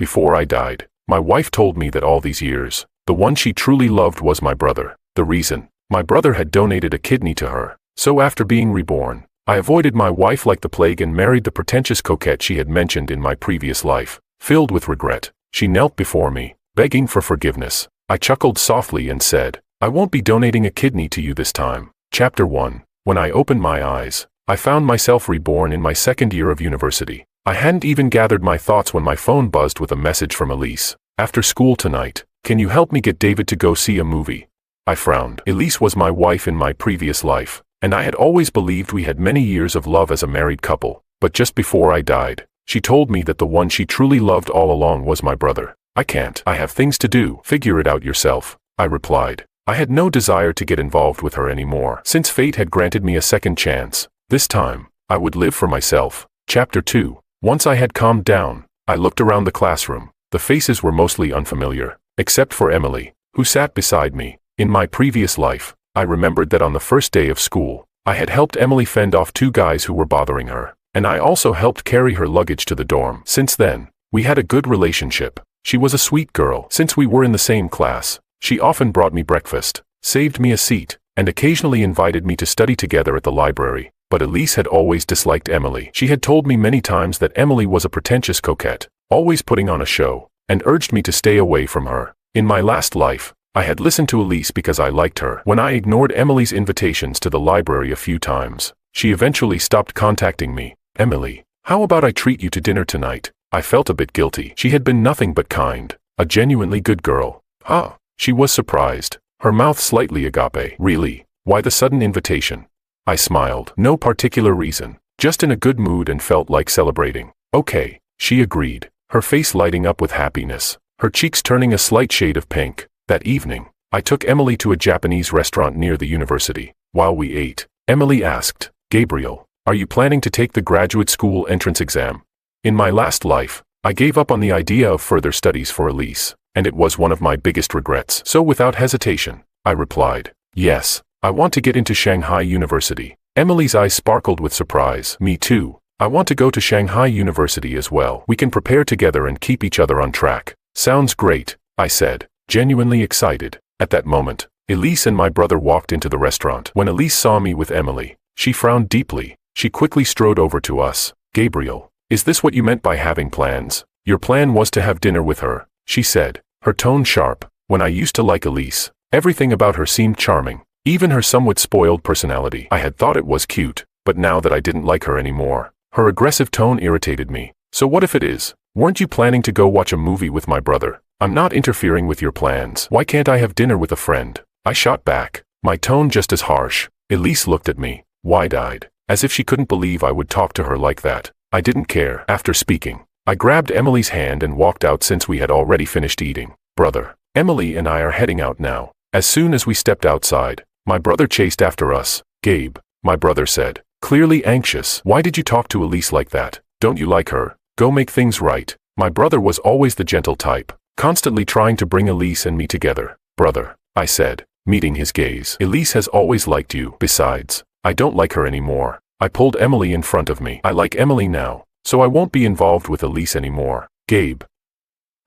before I died, my wife told me that all these years, the one she truly loved was my brother. The reason? My brother had donated a kidney to her. So after being reborn, I avoided my wife like the plague and married the pretentious coquette she had mentioned in my previous life. Filled with regret, she knelt before me, begging for forgiveness. I chuckled softly and said, "I won't be donating a kidney to you this time." Chapter 1. When I opened my eyes, I found myself reborn in my second year of university. I hadn't even gathered my thoughts when my phone buzzed with a message from Elise. "After school tonight, can you help me get David to go see a movie?" I frowned. Elise was my wife in my previous life, and I had always believed we had many years of love as a married couple. But just before I died, she told me that the one she truly loved all along was my brother. "I can't. I have things to do. Figure it out yourself," I replied. I had no desire to get involved with her anymore, since fate had granted me a second chance. This time, I would live for myself. Chapter 2. Once I had calmed down, I looked around the classroom. The faces were mostly unfamiliar, except for Emily, who sat beside me. In my previous life, I remembered that on the first day of school, I had helped Emily fend off 2 guys who were bothering her, and I also helped carry her luggage to the dorm. Since then, we had a good relationship. She was a sweet girl. Since we were in the same class, she often brought me breakfast, saved me a seat, and occasionally invited me to study together at the library. But Elise had always disliked Emily. She had told me many times that Emily was a pretentious coquette, always putting on a show, and urged me to stay away from her. In my last life, I had listened to Elise because I liked her. When I ignored Emily's invitations to the library a few times, she eventually stopped contacting me. "Emily, how about I treat you to dinner tonight?" I felt a bit guilty. She had been nothing but kind, a genuinely good girl. "Ah." She was surprised, her mouth slightly agape. "Really? Why the sudden invitation?" I smiled. "No particular reason, just in a good mood and felt like celebrating." "Okay," she agreed, her face lighting up with happiness, her cheeks turning a slight shade of pink. That evening, I took Emily to a Japanese restaurant near the university. While we ate, Emily asked, "Gabriel, are you planning to take the graduate school entrance exam?" In my last life, I gave up on the idea of further studies for Elise, and it was one of my biggest regrets. So without hesitation, I replied, "Yes, I want to get into Shanghai University." Emily's eyes sparkled with surprise. "Me too. I want to go to Shanghai University as well. We can prepare together and keep each other on track." "Sounds great," I said, genuinely excited. At that moment, Elise and my brother walked into the restaurant. When Elise saw me with Emily, she frowned deeply. She quickly strode over to us. "Gabriel, is this what you meant by having plans?" "Your plan was to have dinner with her," she said, her tone sharp. When I used to like Elise, everything about her seemed charming, even her somewhat spoiled personality. I had thought it was cute, but now that I didn't like her anymore, her aggressive tone irritated me. "So what if it is? Weren't you planning to go watch a movie with my brother?" "I'm not interfering with your plans. Why can't I have dinner with a friend?" I shot back, my tone just as harsh. Elise looked at me, wide-eyed, as if she couldn't believe I would talk to her like that. I didn't care. After speaking, I grabbed Emily's hand and walked out since we had already finished eating. "Brother, Emily and I are heading out now." As soon as we stepped outside, my brother chased after us. "Gabe," my brother said, clearly anxious. "Why did you talk to Elise like that? Don't you like her? Go make things right." My brother was always the gentle type, constantly trying to bring Elise and me together. "Brother," I said, meeting his gaze, "Elise has always liked you. Besides, I don't like her anymore." I pulled Emily in front of me. "I like Emily now, so I won't be involved with Elise anymore." "Gabe."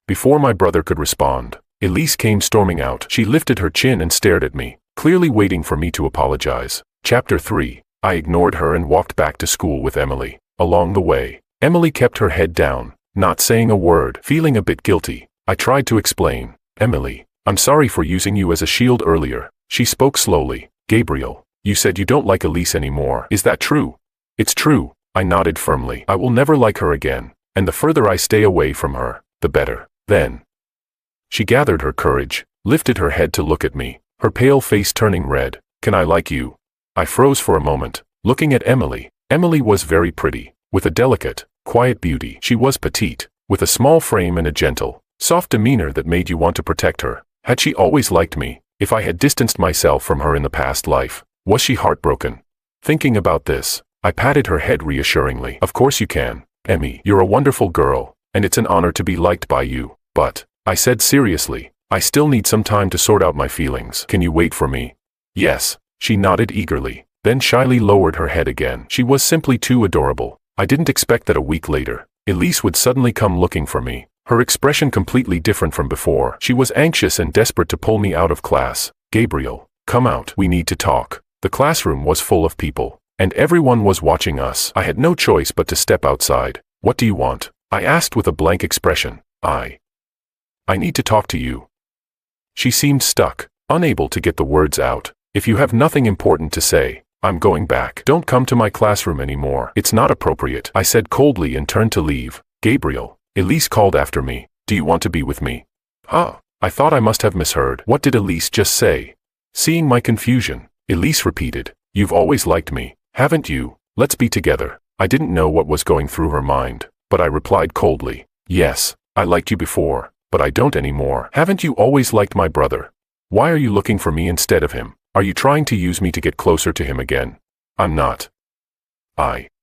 Before my brother could respond, Elise came storming out. She lifted her chin and stared at me, clearly waiting for me to apologize. Chapter 3. I ignored her and walked back to school with Emily. Along the way, Emily kept her head down, not saying a word. Feeling a bit guilty, I tried to explain. "Emily, I'm sorry for using you as a shield earlier." She spoke slowly. "Gabriel, you said you don't like Elise anymore. Is that true?" "It's true," I nodded firmly. "I will never like her again, and the further I stay away from her, the better." Then she gathered her courage, lifted her head to look at me, her pale face turning red. "Can I like you?" I froze for a moment, looking at Emily. Emily was very pretty, with a delicate, quiet beauty. She was petite, with a small frame and a gentle, soft demeanor that made you want to protect her. Had she always liked me? If I had distanced myself from her in the past life, was she heartbroken? Thinking about this, I patted her head reassuringly. "Of course you can, Emmy. You're a wonderful girl, and it's an honor to be liked by you. But," I said seriously, "I still need some time to sort out my feelings. Can you wait for me?" "Yes," she nodded eagerly, then shyly lowered her head again. She was simply too adorable. I didn't expect that a week later, Elise would suddenly come looking for me. Her expression completely different from before. She was anxious and desperate to pull me out of class. Gabriel, come out. We need to talk. The classroom was full of people, and everyone was watching us. I had no choice but to step outside. What do you want? I asked with a blank expression. I need to talk to you. She seemed stuck, unable to get the words out. If you have nothing important to say, I'm going back. Don't come to my classroom anymore. It's not appropriate, I said coldly and turned to leave. Gabriel, Elise called after me. Do you want to be with me? Huh? I thought I must have misheard. What did Elise just say? Seeing my confusion, Elise repeated, You've always liked me, haven't you? Let's be together. I didn't know what was going through her mind, but I replied coldly, Yes, I liked you before, but I don't anymore. Haven't you always liked my brother? Why are you looking for me instead of him? Are you trying to use me to get closer to him again? I'm not.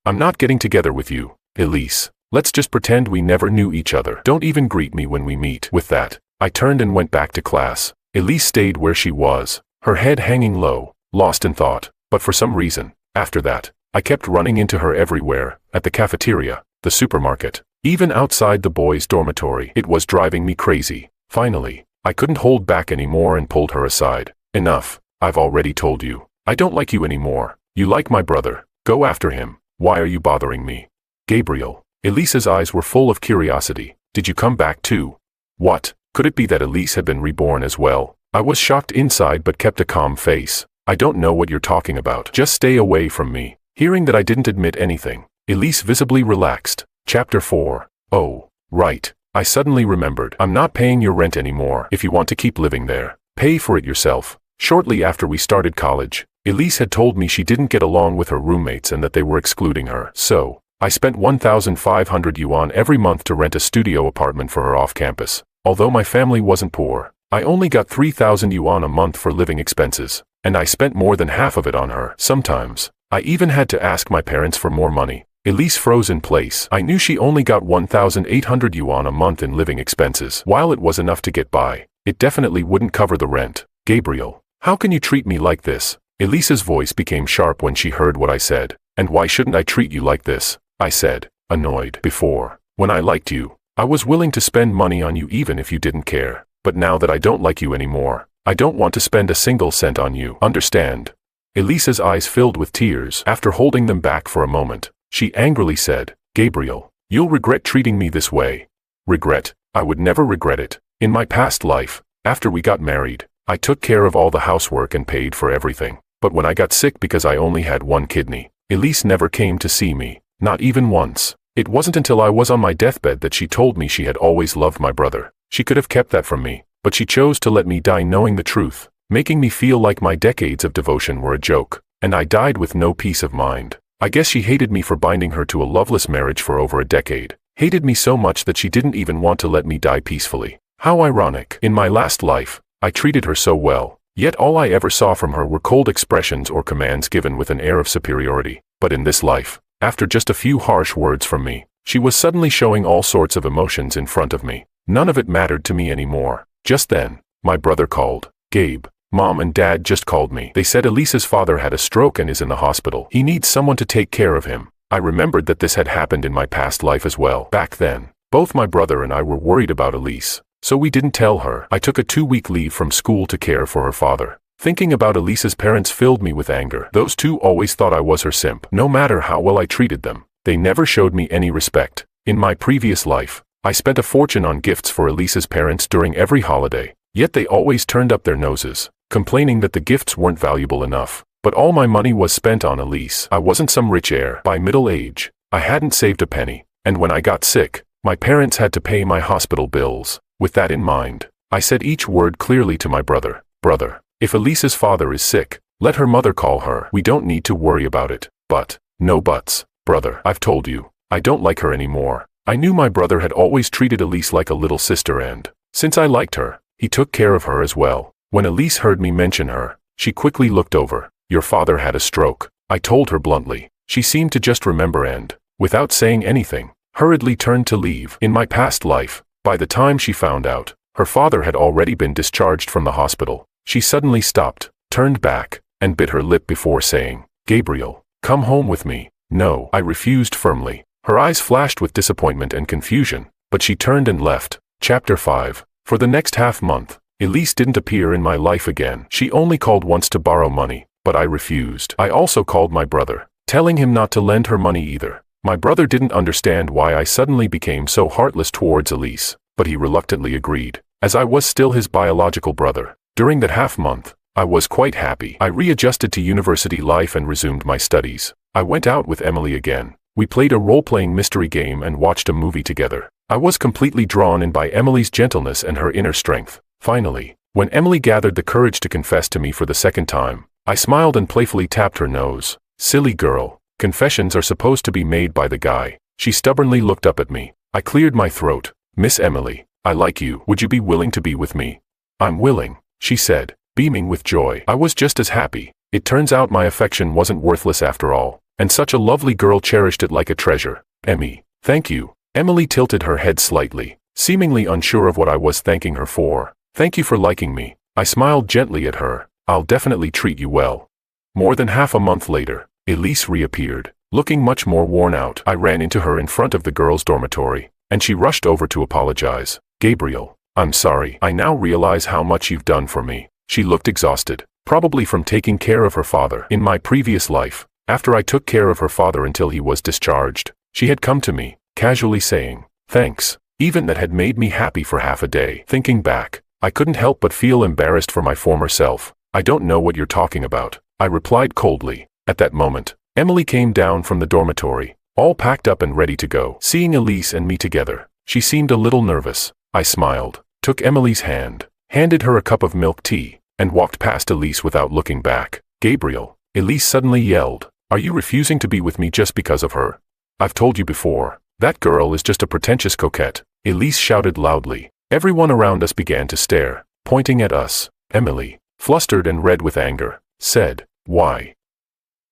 I'm not getting together with you, Elise. Let's just pretend we never knew each other. Don't even greet me when we meet. With that, I turned and went back to class. Elise stayed where she was, her head hanging low, lost in thought. But for some reason, after that, I kept running into her everywhere, at the cafeteria, the supermarket, even outside the boys' dormitory. It was driving me crazy. Finally, I couldn't hold back anymore and pulled her aside. Enough, I've already told you. I don't like you anymore. You like my brother. Go after him. Why are you bothering me? Gabriel. Elise's eyes were full of curiosity. Did you come back too? What? Could it be that Elise had been reborn as well? I was shocked inside but kept a calm face. I don't know what you're talking about. Just stay away from me. Hearing that I didn't admit anything, Elise visibly relaxed. Chapter 4. Oh, right. I suddenly remembered. I'm not paying your rent anymore. If you want to keep living there, pay for it yourself. Shortly after we started college, Elise had told me she didn't get along with her roommates and that they were excluding her. So, I spent 1,500 yuan every month to rent a studio apartment for her off campus. Although my family wasn't poor, I only got 3,000 yuan a month for living expenses, and I spent more than half of it on her. Sometimes, I even had to ask my parents for more money. Elise froze in place. I knew she only got 1,800 yuan a month in living expenses. While it was enough to get by, it definitely wouldn't cover the rent. Gabriel, how can you treat me like this? Elise's voice became sharp when she heard what I said. And why shouldn't I treat you like this? I said, annoyed. Before, when I liked you, I was willing to spend money on you even if you didn't care. But now that I don't like you anymore, I don't want to spend a single cent on you. Understand? Elise's eyes filled with tears. After holding them back for a moment, she angrily said, Gabriel, you'll regret treating me this way. Regret? I would never regret it. In my past life, after we got married, I took care of all the housework and paid for everything. But when I got sick because I only had one kidney, Elise never came to see me, not even once. It wasn't until I was on my deathbed that she told me she had always loved my brother. She could have kept that from me, but she chose to let me die knowing the truth, making me feel like my decades of devotion were a joke, and I died with no peace of mind. I guess she hated me for binding her to a loveless marriage for over a decade, hated me so much that she didn't even want to let me die peacefully. How ironic. In my last life, I treated her so well, yet all I ever saw from her were cold expressions or commands given with an air of superiority. But in this life, after just a few harsh words from me, she was suddenly showing all sorts of emotions in front of me. None of it mattered to me anymore. Just then, my brother called. Gabe, Mom and Dad just called me. They said Elise's father had a stroke and is in the hospital. He needs someone to take care of him. I remembered that this had happened in my past life as well. Back then, both my brother and I were worried about Elise, so we didn't tell her. I took a 2-week leave from school to care for her father. Thinking about Elise's parents filled me with anger. Those two always thought I was her simp. No matter how well I treated them, they never showed me any respect. In my previous life, I spent a fortune on gifts for Elise's parents during every holiday, yet they always turned up their noses, complaining that the gifts weren't valuable enough. But all my money was spent on Elise. I wasn't some rich heir. By middle age, I hadn't saved a penny, and when I got sick, my parents had to pay my hospital bills. With that in mind, I said each word clearly to my brother. Brother, if Elise's father is sick, let her mother call her. We don't need to worry about it. But, no buts. Brother, I've told you, I don't like her anymore. I knew my brother had always treated Elise like a little sister and, since I liked her, he took care of her as well. When Elise heard me mention her, she quickly looked over. Your father had a stroke, I told her bluntly. She seemed to just remember and, without saying anything, hurriedly turned to leave. In my past life, by the time she found out, her father had already been discharged from the hospital. She suddenly stopped, turned back, and bit her lip before saying, Gabriel, come home with me. No, I refused firmly. Her eyes flashed with disappointment and confusion, but she turned and left. Chapter 5. For the next half-month, Elise didn't appear in my life again. She only called once to borrow money, but I refused. I also called my brother, telling him not to lend her money either. My brother didn't understand why I suddenly became so heartless towards Elise, but he reluctantly agreed, as I was still his biological brother. During that half-month, I was quite happy. I readjusted to university life and resumed my studies. I went out with Emily again. We played a role-playing mystery game and watched a movie together. I was completely drawn in by Emily's gentleness and her inner strength. Finally, when Emily gathered the courage to confess to me for the second time, I smiled and playfully tapped her nose. Silly girl, confessions are supposed to be made by the guy. She stubbornly looked up at me. I cleared my throat. Miss Emily, I like you. Would you be willing to be with me? I'm willing, she said, beaming with joy. I was just as happy. It turns out my affection wasn't worthless after all, and such a lovely girl cherished it like a treasure. Emmy, thank you. Emily tilted her head slightly, seemingly unsure of what I was thanking her for. Thank you for liking me. I smiled gently at her. I'll definitely treat you well. More than half a month later, Elise reappeared, looking much more worn out. I ran into her in front of the girls' dormitory, and she rushed over to apologize. Gabriel, I'm sorry. I now realize how much you've done for me. She looked exhausted, probably from taking care of her father. In my previous life, after I took care of her father until he was discharged, she had come to me, casually saying, thanks. Even that had made me happy for half a day. Thinking back, I couldn't help but feel embarrassed for my former self. I don't know what you're talking about, I replied coldly. At that moment, Emily came down from the dormitory, all packed up and ready to go. Seeing Elise and me together, she seemed a little nervous. I smiled, took Emily's hand, handed her a cup of milk tea, and walked past Elise without looking back. Gabriel, Elise suddenly yelled, are you refusing to be with me just because of her? I've told you before, that girl is just a pretentious coquette, Elise shouted loudly. Everyone around us began to stare, pointing at us. Emily, flustered and red with anger, said, why?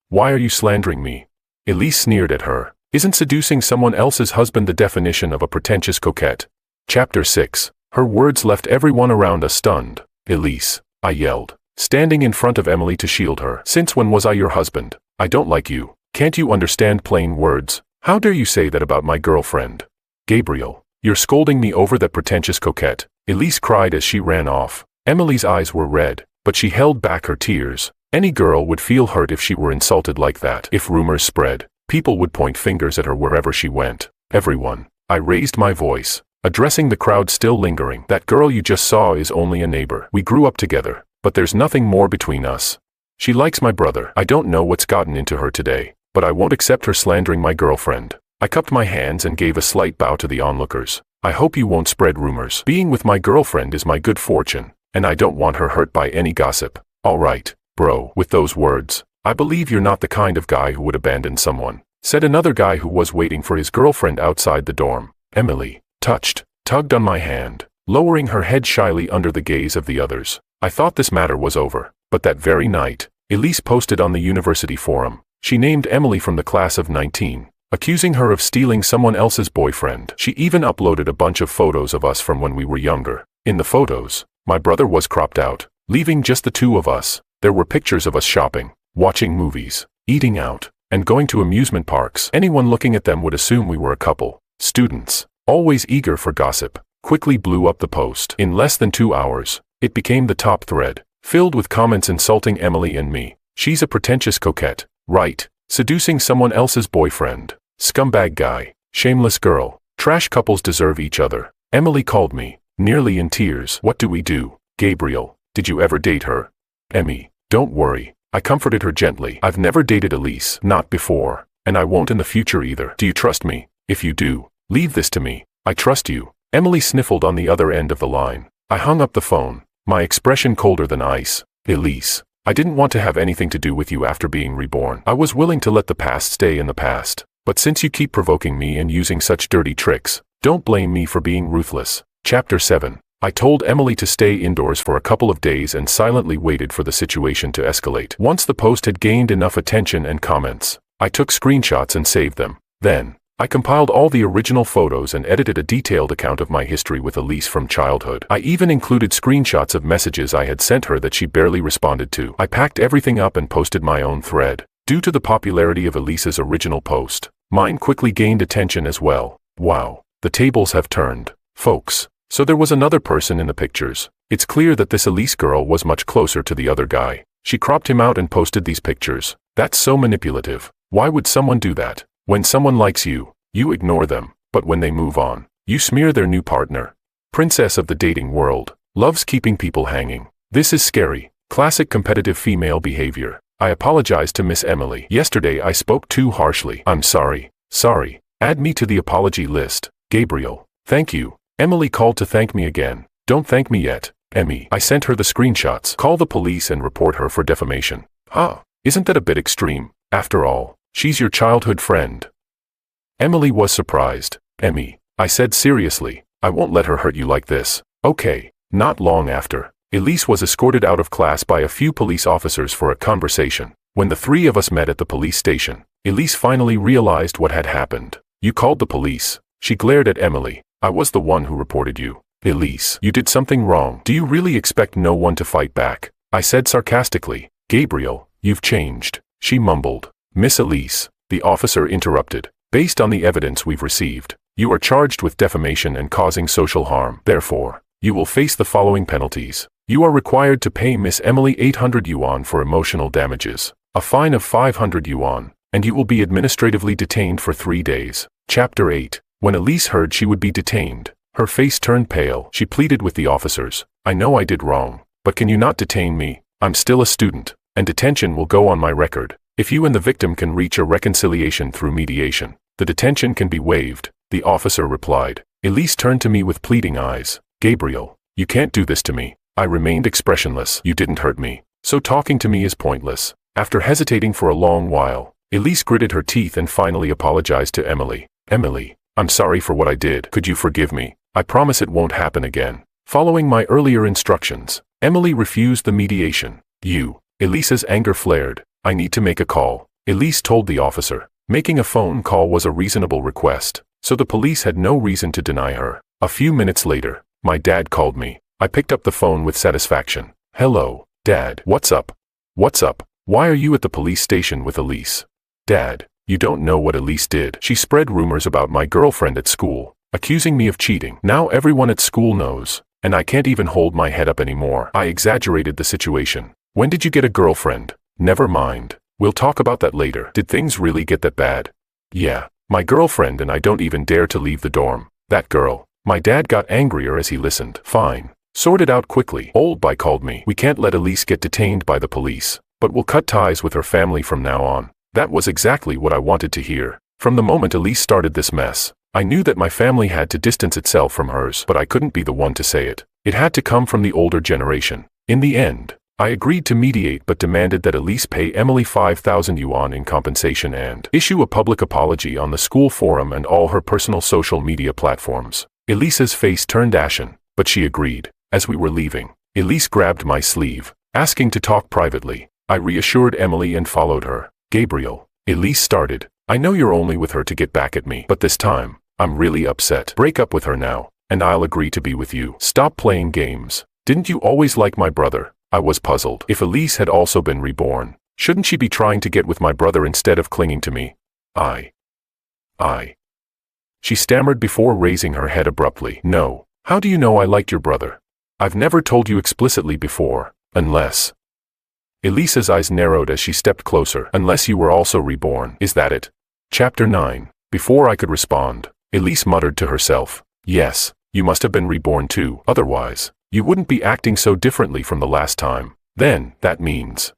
Why are you slandering me? Elise sneered at her. Isn't seducing someone else's husband the definition of a pretentious coquette? Chapter 6. Her words left everyone around us stunned. Elise, I yelled, standing in front of Emily to shield her. Since when was I your husband? I don't like you. Can't you understand plain words? How dare you say that about my girlfriend? Gabriel, you're scolding me over that pretentious coquette, Elise cried as she ran off. Emily's eyes were red, but she held back her tears. Any girl would feel hurt if she were insulted like that. If rumors spread, people would point fingers at her wherever she went. Everyone, I raised my voice, addressing the crowd still lingering. That girl you just saw is only a neighbor. We grew up together, but there's nothing more between us. She likes my brother. I don't know what's gotten into her today, but I won't accept her slandering my girlfriend. I cupped my hands and gave a slight bow to the onlookers. I hope you won't spread rumors. Being with my girlfriend is my good fortune, and I don't want her hurt by any gossip. All right, bro. With those words, I believe you're not the kind of guy who would abandon someone, said another guy who was waiting for his girlfriend outside the dorm. Emily, tugged on my hand, lowering her head shyly under the gaze of the others. I thought this matter was over, but that very night, Elise posted on the university forum. She named Emily from the class of 19, accusing her of stealing someone else's boyfriend. She even uploaded a bunch of photos of us from when we were younger. In the photos, my brother was cropped out, leaving just the two of us. There were pictures of us shopping, watching movies, eating out, and going to amusement parks. Anyone looking at them would assume we were a couple. Students, always eager for gossip, quickly blew up the post. In less than 2 hours, it became the top thread, filled with comments insulting Emily and me. She's a pretentious coquette, right? Seducing someone else's boyfriend. Scumbag guy. Shameless girl. Trash couples deserve each other. Emily called me, nearly in tears. What do we do? Gabriel, did you ever date her? Emmy, don't worry. I comforted her gently. I've never dated Elise. Not before. And I won't in the future either. Do you trust me? If you do, leave this to me. I trust you. Emily sniffled on the other end of the line. I hung up the phone, my expression colder than ice. Elise, I didn't want to have anything to do with you after being reborn. I was willing to let the past stay in the past. But since you keep provoking me and using such dirty tricks, don't blame me for being ruthless. Chapter 7. I told Emily to stay indoors for a couple of days and silently waited for the situation to escalate. Once the post had gained enough attention and comments, I took screenshots and saved them. Then, I compiled all the original photos and edited a detailed account of my history with Elise from childhood. I even included screenshots of messages I had sent her that she barely responded to. I packed everything up and posted my own thread. Due to the popularity of Elise's original post, mine quickly gained attention as well. Wow, The tables have turned, folks. So there was another person in the pictures. It's clear that this Elise girl was much closer to the other guy. She cropped him out and posted these pictures. That's so manipulative. Why would someone do that? When someone likes you, you ignore them. But when they move on, you smear their new partner. Princess of the dating world. Loves keeping people hanging. This is scary. Classic competitive female behavior. I apologize to Miss Emily. Yesterday I spoke too harshly. I'm sorry. Sorry. Add me to the apology list. Gabriel. Thank you. Emily called to thank me again. Don't thank me yet, Emmy. I sent her the screenshots. Call the police and report her for defamation. Isn't that a bit extreme? After all, she's your childhood friend. Emily was surprised. Emmy. I said seriously, I won't let her hurt you like this. Okay. Not long after, Elise was escorted out of class by a few police officers for a conversation. When the three of us met at the police station, Elise finally realized what had happened. You called the police. She glared at Emily. I was the one who reported you. Elise, you did something wrong. Do you really expect no one to fight back? I said sarcastically. Gabriel, you've changed. She mumbled. Miss Elise, the officer interrupted. Based on the evidence we've received, you are charged with defamation and causing social harm. Therefore, you will face the following penalties. You are required to pay Miss Emily 800 yuan for emotional damages, a fine of 500 yuan, and you will be administratively detained for 3 days. Chapter 8. When Elise heard she would be detained, her face turned pale. She pleaded with the officers. I know I did wrong, but can you not detain me? I'm still a student, and detention will go on my record. If you and the victim can reach a reconciliation through mediation, the detention can be waived, the officer replied. Elise turned to me with pleading eyes. Gabriel, you can't do this to me. I remained expressionless. You didn't hurt me, so talking to me is pointless. After hesitating for a long while, Elise gritted her teeth and finally apologized to Emily. Emily, I'm sorry for what I did. Could you forgive me? I promise it won't happen again. Following my earlier instructions, Emily refused the mediation. Elise's anger flared. I need to make a call. Elise told the officer. Making a phone call was a reasonable request, so the police had no reason to deny her. A few minutes later, my dad called me. I picked up the phone with satisfaction. Hello, Dad. What's up? What's up? Why are you at the police station with Elise? Dad, you don't know what Elise did. She spread rumors about my girlfriend at school, accusing me of cheating. Now everyone at school knows, and I can't even hold my head up anymore. I exaggerated the situation. When did you get a girlfriend? Never mind. We'll talk about that later. Did things really get that bad? Yeah, my girlfriend and I don't even dare to leave the dorm. That girl. My dad got angrier as he listened. Fine. Sort it out quickly. Old Bai called me. We can't let Elise get detained by the police, but we'll cut ties with her family from now on. That was exactly what I wanted to hear. From the moment Elise started this mess, I knew that my family had to distance itself from hers, but I couldn't be the one to say it. It had to come from the older generation. In the end, I agreed to mediate but demanded that Elise pay Emily 5,000 yuan in compensation and issue a public apology on the school forum and all her personal social media platforms. Elise's face turned ashen, but she agreed. As we were leaving, Elise grabbed my sleeve, asking to talk privately. I reassured Emily and followed her. Gabriel, Elise started. I know you're only with her to get back at me, but this time, I'm really upset. Break up with her now, and I'll agree to be with you. Stop playing games. Didn't you always like my brother? I was puzzled. If Elise had also been reborn, shouldn't she be trying to get with my brother instead of clinging to me? She stammered before raising her head abruptly. No. How do you know I liked your brother? I've never told you explicitly before, unless... Elise's eyes narrowed as she stepped closer. Unless you were also reborn. Is that it? Chapter 9. Before I could respond, Elise muttered to herself. Yes, you must have been reborn too. Otherwise, you wouldn't be acting so differently from the last time. Then, that means...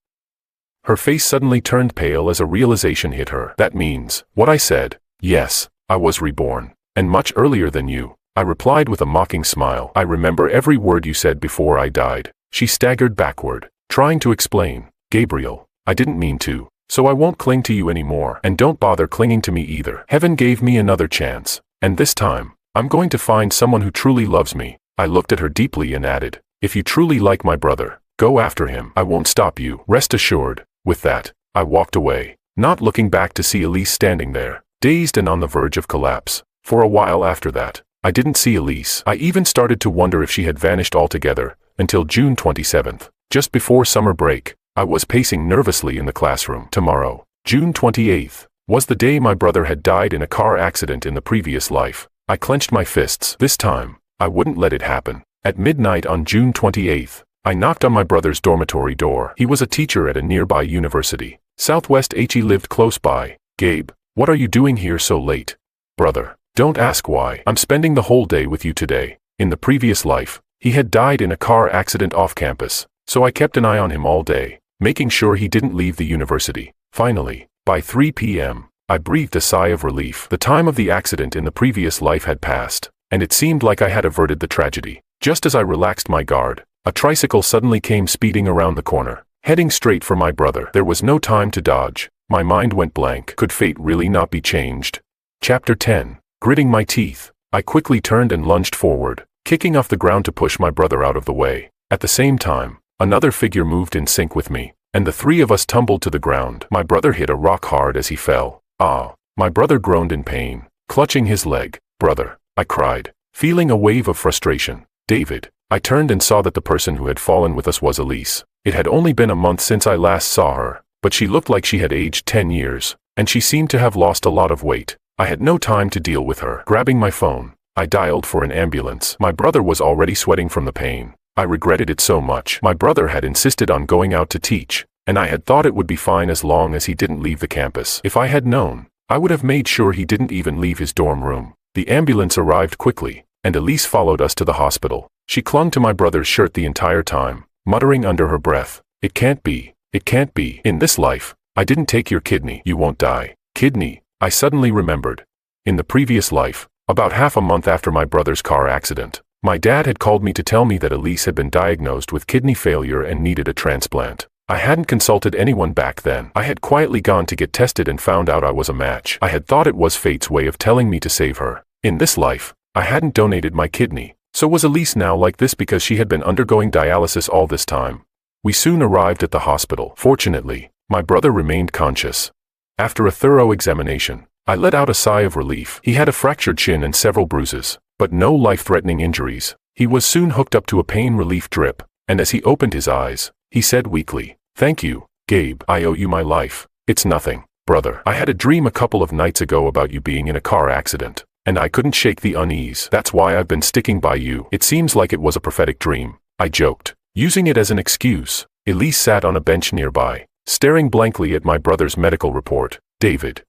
Her face suddenly turned pale as a realization hit her. That means, what I said. Yes, I was reborn. And much earlier than you. I replied with a mocking smile. I remember every word you said before I died. She staggered backward, trying to explain. Gabriel, I didn't mean to, so I won't cling to you anymore. And don't bother clinging to me either. Heaven gave me another chance, and this time, I'm going to find someone who truly loves me. I looked at her deeply and added, if you truly like my brother, go after him. I won't stop you. Rest assured. With that, I walked away, not looking back to see Elise standing there, dazed and on the verge of collapse. For a while after that, I didn't see Elise. I even started to wonder if she had vanished altogether, until June 27th, just before summer break. I was pacing nervously in the classroom. Tomorrow, June 28th, was the day my brother had died in a car accident in the previous life. I clenched my fists. This time, I wouldn't let it happen. At midnight on June 28th, I knocked on my brother's dormitory door. He was a teacher at a nearby university. Southwest He lived close by. Gabe, what are you doing here so late? Brother, don't ask why. I'm spending the whole day with you today. In the previous life, he had died in a car accident off campus, so I kept an eye on him all day, making sure he didn't leave the university. Finally, by 3 p.m., I breathed a sigh of relief. The time of the accident in the previous life had passed, and it seemed like I had averted the tragedy. Just as I relaxed my guard, a tricycle suddenly came speeding around the corner, heading straight for my brother. There was no time to dodge. My mind went blank. Could fate really not be changed? Chapter 10. Gritting my teeth, I quickly turned and lunged forward, kicking off the ground to push my brother out of the way. At the same time, another figure moved in sync with me, and the three of us tumbled to the ground. My brother hit a rock hard as he fell. Ah! My brother groaned in pain, clutching his leg. Brother, I cried, feeling a wave of frustration. David. I turned and saw that the person who had fallen with us was Elise. It had only been a month since I last saw her, but she looked like she had aged 10 years, and she seemed to have lost a lot of weight. I had no time to deal with her. Grabbing my phone, I dialed for an ambulance. My brother was already sweating from the pain. I regretted it so much. My brother had insisted on going out to teach, and I had thought it would be fine as long as he didn't leave the campus. If I had known, I would have made sure he didn't even leave his dorm room. The ambulance arrived quickly, and Elise followed us to the hospital. She clung to my brother's shirt the entire time, muttering under her breath, "It can't be, it can't be. In this life, I didn't take your kidney. You won't die." Kidney, I suddenly remembered. In the previous life, about half a month after my brother's car accident, my dad had called me to tell me that Elise had been diagnosed with kidney failure and needed a transplant. I hadn't consulted anyone back then. I had quietly gone to get tested and found out I was a match. I had thought it was fate's way of telling me to save her. In this life, I hadn't donated my kidney. So was Elise now like this because she had been undergoing dialysis all this time? We soon arrived at the hospital. Fortunately, my brother remained conscious. After a thorough examination, I let out a sigh of relief. He had a fractured shin and several bruises, but no life-threatening injuries. He was soon hooked up to a pain relief drip, and as he opened his eyes, he said weakly, "Thank you, Gabe. I owe you my life." "It's nothing, brother. I had a dream a couple of nights ago about you being in a car accident, and I couldn't shake the unease. That's why I've been sticking by you. It seems like it was a prophetic dream," I joked, using it as an excuse. Elise sat on a bench nearby, staring blankly at my brother's medical report. David.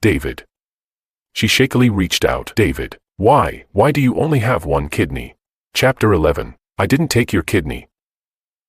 David. She shakily reached out. "David, why do you only have one kidney?" Chapter 11. I didn't take your kidney.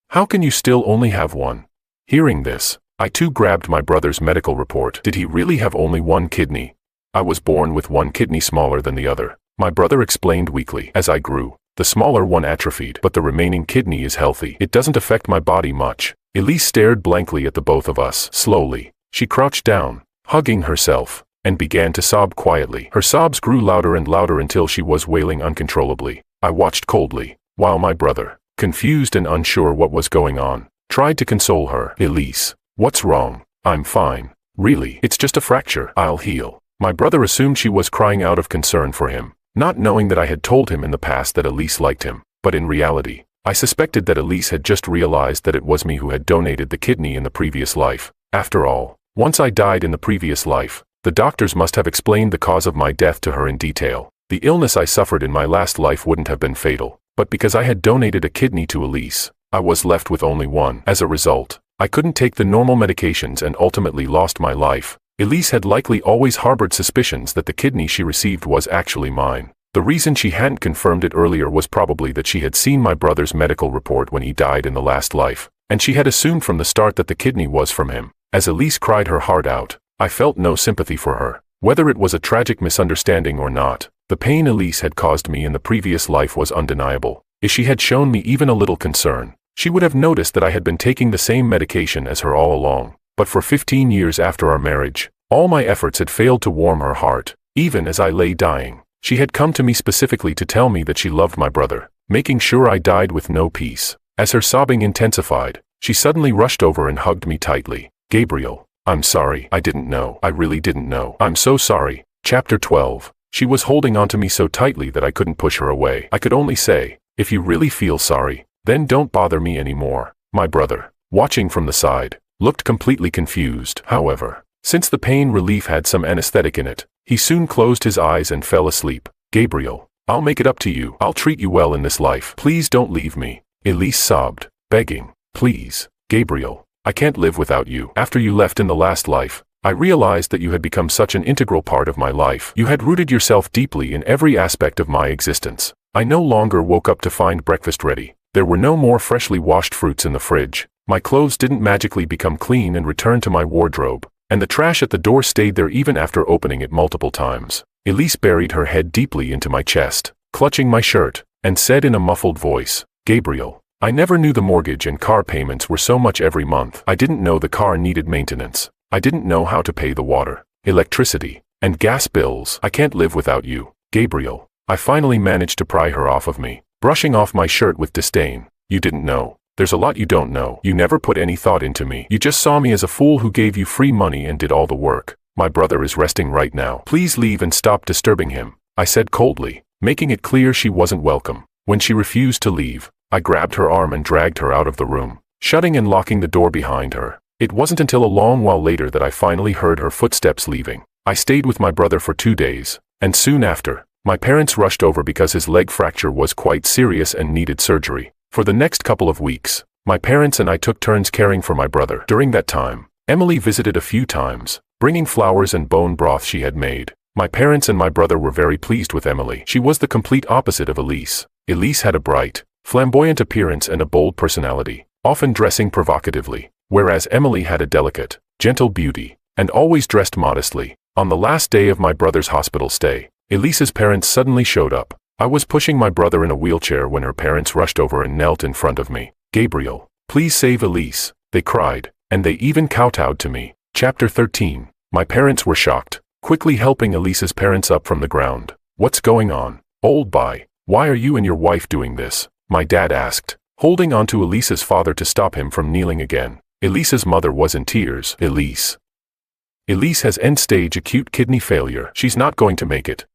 How can you still only have one? Hearing this, I too grabbed my brother's medical report. Did he really have only one kidney? "I was born with one kidney smaller than the other," my brother explained weakly. "As I grew, the smaller one atrophied, but the remaining kidney is healthy. It doesn't affect my body much." Elise stared blankly at the both of us. Slowly, she crouched down, hugging herself, and began to sob quietly. Her sobs grew louder and louder until she was wailing uncontrollably. I watched coldly, while my brother, confused and unsure what was going on, tried to console her. "Elise, what's wrong?" "I'm fine. Really, it's just a fracture. I'll heal." My brother assumed she was crying out of concern for him, not knowing that I had told him in the past that Elise liked him. But in reality, I suspected that Elise had just realized that it was me who had donated the kidney in the previous life. After all, once I died in the previous life, the doctors must have explained the cause of my death to her in detail. The illness I suffered in my last life wouldn't have been fatal, but because I had donated a kidney to Elise, I was left with only one. As a result, I couldn't take the normal medications and ultimately lost my life. Elise had likely always harbored suspicions that the kidney she received was actually mine. The reason she hadn't confirmed it earlier was probably that she had seen my brother's medical report when he died in the last life, and she had assumed from the start that the kidney was from him. As Elise cried her heart out, I felt no sympathy for her. Whether it was a tragic misunderstanding or not, the pain Elise had caused me in the previous life was undeniable. If she had shown me even a little concern, she would have noticed that I had been taking the same medication as her all along. But for 15 years after our marriage, all my efforts had failed to warm her heart. Even as I lay dying, she had come to me specifically to tell me that she loved my brother, making sure I died with no peace. As her sobbing intensified, she suddenly rushed over and hugged me tightly. "Gabriel, I'm sorry. I didn't know. I really didn't know. I'm so sorry." Chapter 12. She was holding onto me so tightly that I couldn't push her away. I could only say, "If you really feel sorry, then don't bother me anymore." My brother, watching from the side, looked completely confused. However, since the pain relief had some anesthetic in it, He soon closed his eyes and fell asleep. Gabriel, I'll make it up to you. I'll treat you well in this life. Please don't leave me. Elise sobbed, begging. Please, Gabriel, I can't live without you. After you left in the last life, I realized that you had become such an integral part of my life. You had rooted yourself deeply in every aspect of my existence. I no longer woke up to find breakfast ready. There were no more freshly washed fruits in the fridge. My clothes didn't magically become clean and return to my wardrobe, and the trash at the door stayed there even after opening it multiple times. Elise buried her head deeply into my chest, clutching my shirt, and said in a muffled voice, Gabriel, I never knew the mortgage and car payments were so much every month. I didn't know the car needed maintenance. I didn't know how to pay the water, electricity, and gas bills. I can't live without you, Gabriel. I finally managed to pry her off of me, brushing off my shirt with disdain. You didn't know. There's a lot you don't know. You never put any thought into me. You just saw me as a fool who gave you free money and did all the work. My brother is resting right now. Please leave and stop disturbing him, I said coldly, making it clear she wasn't welcome. When she refused to leave, I grabbed her arm and dragged her out of the room, shutting and locking the door behind her. It wasn't until a long while later that I finally heard her footsteps leaving. I stayed with my brother for 2 days, and soon after, my parents rushed over because his leg fracture was quite serious and needed surgery. For the next couple of weeks, my parents and I took turns caring for my brother. During that time, Emily visited a few times, bringing flowers and bone broth she had made. My parents and my brother were very pleased with Emily. She was the complete opposite of Elise. Elise had a bright, flamboyant appearance and a bold personality, often dressing provocatively, whereas Emily had a delicate, gentle beauty, and always dressed modestly. On the last day of my brother's hospital stay, Elise's parents suddenly showed up. I was pushing my brother in a wheelchair when her parents rushed over and knelt in front of me. Gabriel, please save Elise, they cried, and they even kowtowed to me. Chapter 13. My parents were shocked, quickly helping Elise's parents up from the ground. What's going on? Old boy, why are you and your wife doing this? My dad asked, holding onto Elise's father to stop him from kneeling again. Elise's mother was in tears. Elise has end-stage acute kidney failure. She's not going to make it.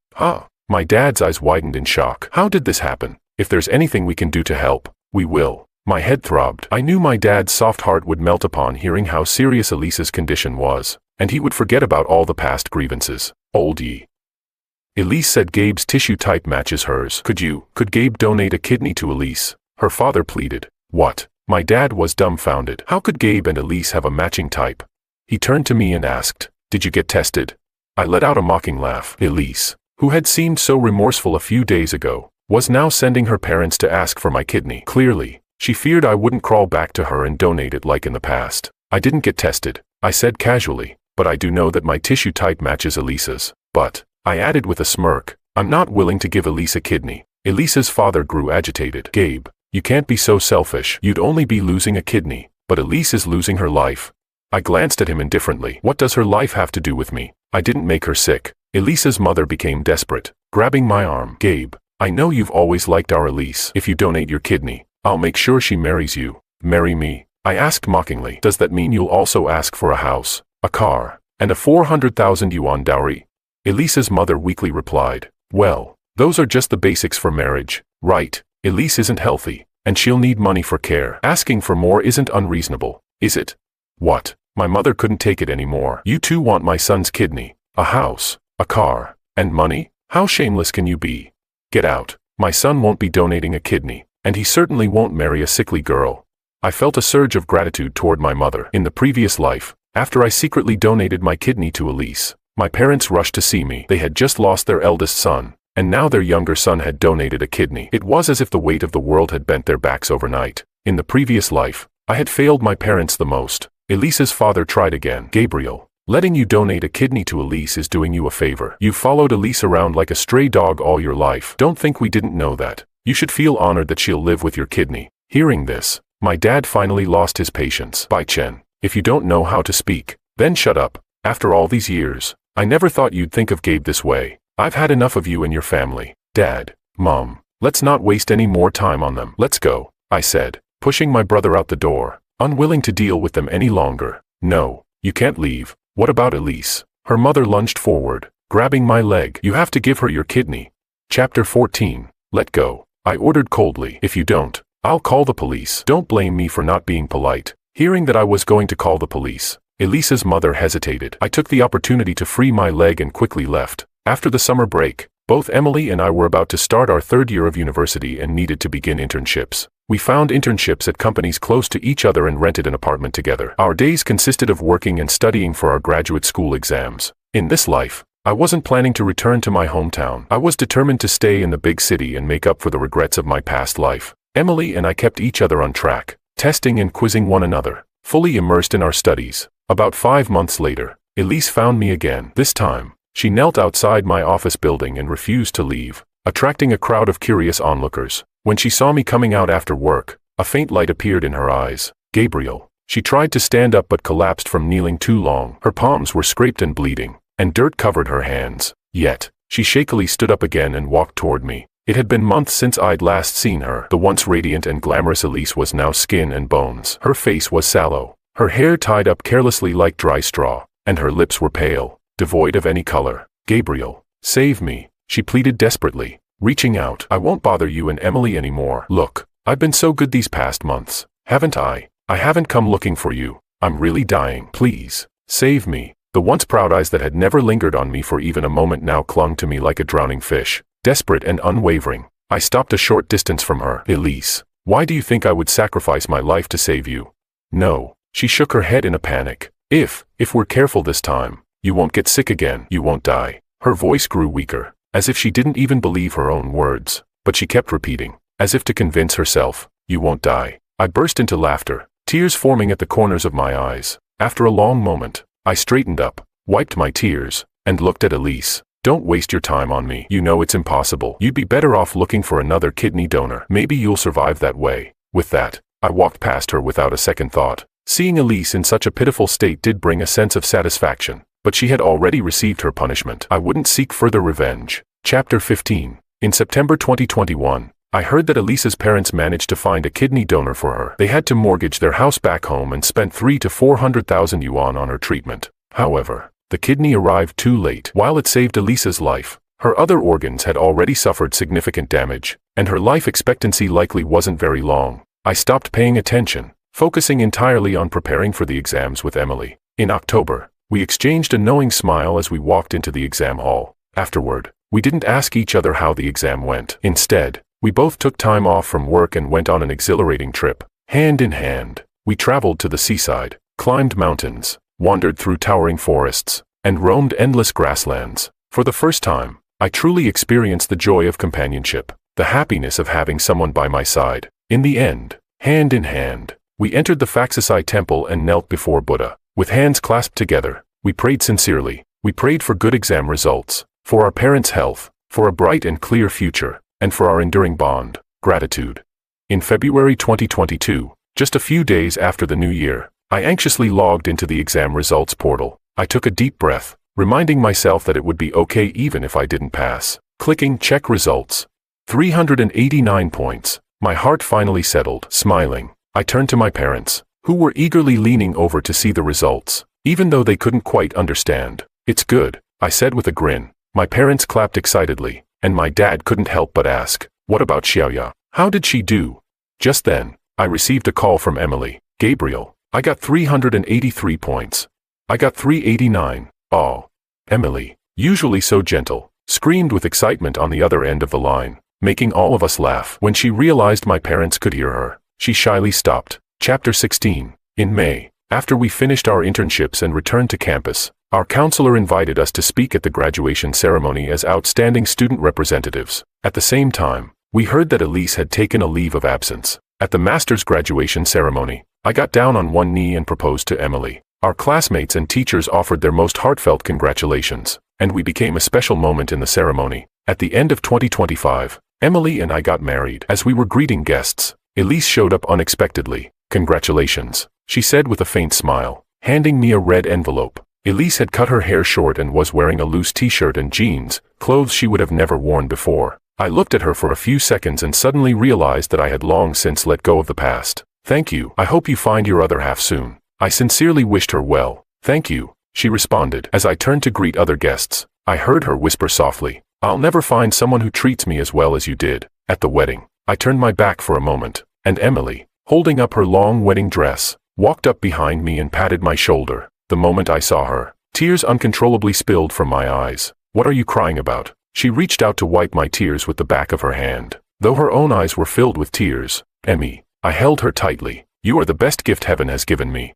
My dad's eyes widened in shock. How did this happen? If there's anything we can do to help, we will. My head throbbed. I knew my dad's soft heart would melt upon hearing how serious Elise's condition was, and he would forget about all the past grievances. Elise said Gabe's tissue type matches hers. Could Gabe donate a kidney to Elise? Her father pleaded. What? My dad was dumbfounded. How could Gabe and Elise have a matching type? He turned to me and asked, did you get tested? I let out a mocking laugh. Elise, who had seemed so remorseful a few days ago, was now sending her parents to ask for my kidney. Clearly, she feared I wouldn't crawl back to her and donate it like in the past. I didn't get tested, I said casually, but I do know that my tissue type matches Elise's. But, I added with a smirk, I'm not willing to give Elise a kidney. Elise's father grew agitated. Gabe, you can't be so selfish. You'd only be losing a kidney, but Elise is losing her life. I glanced at him indifferently. What does her life have to do with me? I didn't make her sick. Elise's mother became desperate, grabbing my arm. Gabe, I know you've always liked our Elise. If you donate your kidney, I'll make sure she marries you. Marry me? I asked mockingly. Does that mean you'll also ask for a house, a car, and a 400,000 yuan dowry? Elise's mother weakly replied. Well, those are just the basics for marriage, right? Elise isn't healthy, and she'll need money for care. Asking for more isn't unreasonable, is it? What? My mother couldn't take it anymore. You too want my son's kidney, a house, a car, and money? How shameless can you be? Get out. My son won't be donating a kidney, and he certainly won't marry a sickly girl. I felt a surge of gratitude toward my mother. In the previous life, after I secretly donated my kidney to Elise, my parents rushed to see me. They had just lost their eldest son, and now their younger son had donated a kidney. It was as if the weight of the world had bent their backs overnight. In the previous life, I had failed my parents the most. Elise's father tried again. Gabriel, letting you donate a kidney to Elise is doing you a favor. You followed Elise around like a stray dog all your life. Don't think we didn't know that. You should feel honored that she'll live with your kidney. Hearing this, my dad finally lost his patience. Bai Chen, if you don't know how to speak, then shut up. After all these years, I never thought you'd think of Gabe this way. I've had enough of you and your family. Dad, Mom, let's not waste any more time on them. Let's go, I said, pushing my brother out the door, unwilling to deal with them any longer. No, you can't leave. What about Elise? Her mother lunged forward, grabbing my leg. You have to give her your kidney. Chapter 14. Let go. I ordered coldly. If you don't, I'll call the police. Don't blame me for not being polite. Hearing that I was going to call the police, Elisa's mother hesitated. I took the opportunity to free my leg and quickly left. After the summer break, both Emily and I were about to start our third year of university and needed to begin internships. We found internships at companies close to each other and rented an apartment together. Our days consisted of working and studying for our graduate school exams. In this life, I wasn't planning to return to my hometown. I was determined to stay in the big city and make up for the regrets of my past life. Emily and I kept each other on track, testing and quizzing one another, fully immersed in our studies. About 5 months later, Elise found me again. This time, she knelt outside my office building and refused to leave, attracting a crowd of curious onlookers. When she saw me coming out after work, a faint light appeared in her eyes. Gabriel. She tried to stand up but collapsed from kneeling too long. Her palms were scraped and bleeding, and dirt covered her hands. Yet, she shakily stood up again and walked toward me. It had been months since I'd last seen her. The once radiant and glamorous Elise was now skin and bones. Her face was sallow, her hair tied up carelessly like dry straw, and her lips were pale, devoid of any color. Gabriel, save me, she pleaded desperately, reaching out. I won't bother you and Emily anymore. Look, I've been so good these past months, haven't I? I haven't come looking for you. I'm really dying. Please, save me. The once proud eyes that had never lingered on me for even a moment now clung to me like a drowning fish, desperate and unwavering. I stopped a short distance from her. Elise, why do you think I would sacrifice my life to save you? No. She shook her head in a panic. If we're careful this time, you won't get sick again. You won't die. Her voice grew weaker, as if she didn't even believe her own words, but she kept repeating, as if to convince herself, you won't die. I burst into laughter, tears forming at the corners of my eyes. After a long moment, I straightened up, wiped my tears, and looked at Elise. Don't waste your time on me. You know it's impossible. You'd be better off looking for another kidney donor. Maybe you'll survive that way. With that, I walked past her without a second thought. Seeing Elise in such a pitiful state did bring a sense of satisfaction, but she had already received her punishment. I wouldn't seek further revenge. Chapter 15. In September 2021, I heard that Elisa's parents managed to find a kidney donor for her. They had to mortgage their house back home and spent 300,000 to 400,000 yuan on her treatment. However, the kidney arrived too late. While it saved Elisa's life, her other organs had already suffered significant damage, and her life expectancy likely wasn't very long. I stopped paying attention, focusing entirely on preparing for the exams with Emily. In October, we exchanged a knowing smile as we walked into the exam hall. Afterward, we didn't ask each other how the exam went. Instead, we both took time off from work and went on an exhilarating trip. Hand in hand, we traveled to the seaside, climbed mountains, wandered through towering forests, and roamed endless grasslands. For the first time, I truly experienced the joy of companionship, the happiness of having someone by my side. In the end, hand in hand, we entered the Faxisai temple and knelt before Buddha. With hands clasped together, we prayed sincerely. We prayed for good exam results, for our parents' health, for a bright and clear future, and for our enduring bond, gratitude. In February 2022, just a few days after the new year, I anxiously logged into the exam results portal. I took a deep breath, reminding myself that it would be okay even if I didn't pass. Clicking check results. 389 points. My heart finally settled. Smiling, I turned to my parents, who were eagerly leaning over to see the results, even though they couldn't quite understand. It's good, I said with a grin. My parents clapped excitedly, and my dad couldn't help but ask, what about Xiaoya? How did she do? Just then, I received a call from Emily. Gabriel, I got 383 points. I got 389. Oh. Emily, usually so gentle, screamed with excitement on the other end of the line, making all of us laugh. When she realized my parents could hear her, she shyly stopped. Chapter 16. In May, after we finished our internships and returned to campus, our counselor invited us to speak at the graduation ceremony as outstanding student representatives. At the same time, we heard that Elise had taken a leave of absence. At the master's graduation ceremony, I got down on one knee and proposed to Emily. Our classmates and teachers offered their most heartfelt congratulations, and we became a special moment in the ceremony. At the end of 2025, Emily and I got married. As we were greeting guests, Elise showed up unexpectedly. Congratulations, she said with a faint smile, handing me a red envelope. Elise had cut her hair short and was wearing a loose t-shirt and jeans, clothes she would have never worn before. I looked at her for a few seconds and suddenly realized that I had long since let go of the past. Thank you. I hope you find your other half soon. I sincerely wished her well. Thank you, she responded. As I turned to greet other guests, I heard her whisper softly, I'll never find someone who treats me as well as you did. At the wedding, I turned my back for a moment, and Emily, holding up her long wedding dress, walked up behind me and patted my shoulder. The moment I saw her, tears uncontrollably spilled from my eyes. What are you crying about? She reached out to wipe my tears with the back of her hand. Though her own eyes were filled with tears, Emmy, I held her tightly. You are the best gift heaven has given me.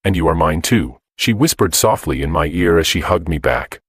And you are mine too, she whispered softly in my ear as she hugged me back.